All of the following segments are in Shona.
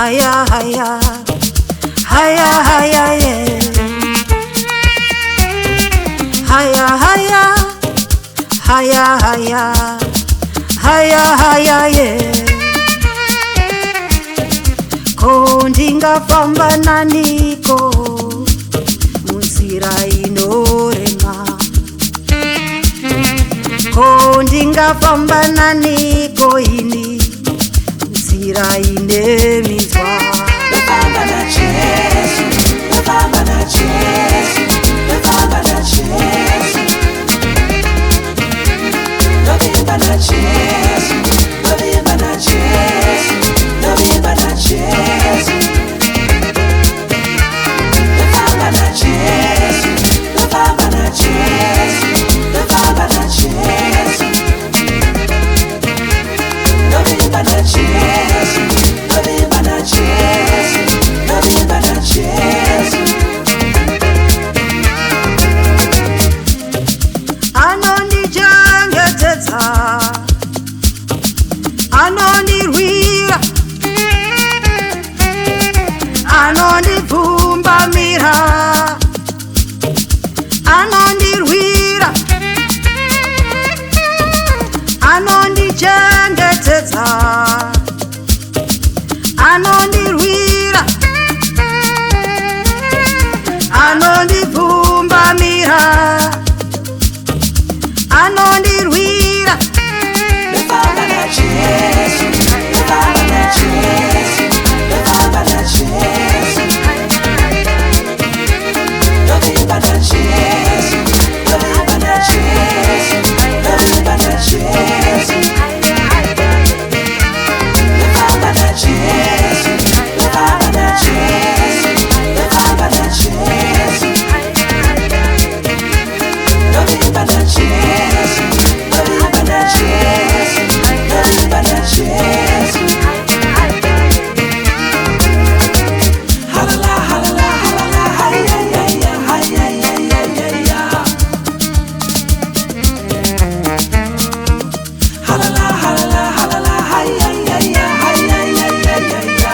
haya haya haya haya yeah. Haya haya haya haya haya haya yeah. Ko ndingafamba naniko munzira inorema, ko ndingafamba naniko ini nzira inemizwa. Ndofamba NaJesu, Ndofamba NaJesu, Ndofamba NaJesu, Ndofamba NaJesu, Ndofamba NaJesu, Ndofamba NaJesu, Ndofamba NaJesu, Ndofamba NaJesu, Ndofamba NaJesu, Ndofamba NaJesu, Ndofamba NaJesu, Ndofamba NaJesu. Anondichengetedza, anondirwira, anondipfumbamira, anondirwira, anondichengetedza, anondirwira, anondipfumbamira, anondirwira. Ndofamba NaJesu, Ndofamba NaJesu, Ndofamba NaJesu, Ndofamba NaJesu, Ndofamba NaJesu, Ndofamba NaJesu, Ndofamba NaJesu, Ndofamba NaJesu, Ndofamba NaJesu, Ndofamba NaJesu, Ndofamba NaJesu, Ndofamba NaJesu. Halala, halala, halala, haya, ya, ya, haya, ya, ya, ya, ya. Halala, halala, halala, haya, ya, ya, haya, ya, ya, ya, ya.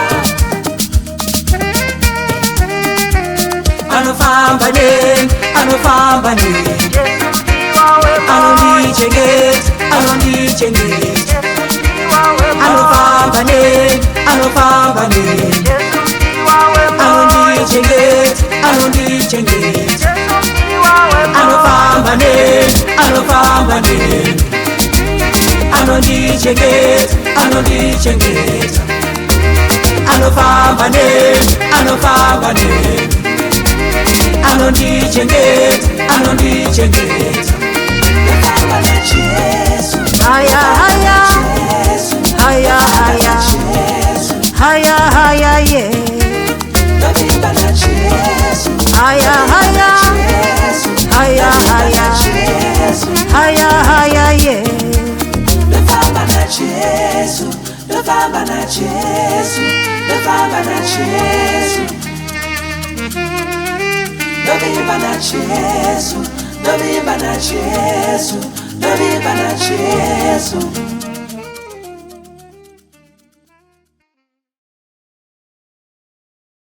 Anofamba neni, anofamba neni, anondichengeta, anondichengeta. Anofamba neni, anofamba neni, anondichengeta, anondichengeta. Anofamba neni, anofamba neni, anondichengeta, anondichengeta. Anofamba neni, anofamba neni, anondichengeta, anondichengeta. Ndofamba NaJesu, Haya haya haya haya haya haya yeah. Ndofamba NaJesu, Haya haya haya haya haya haya yeah. Ndofamba NaJesu, Ndofamba NaJesu, Ndofamba NaJesu, Ndofamba NaJesu, Ndofamba NaJesu, Ndofamba NaJesu.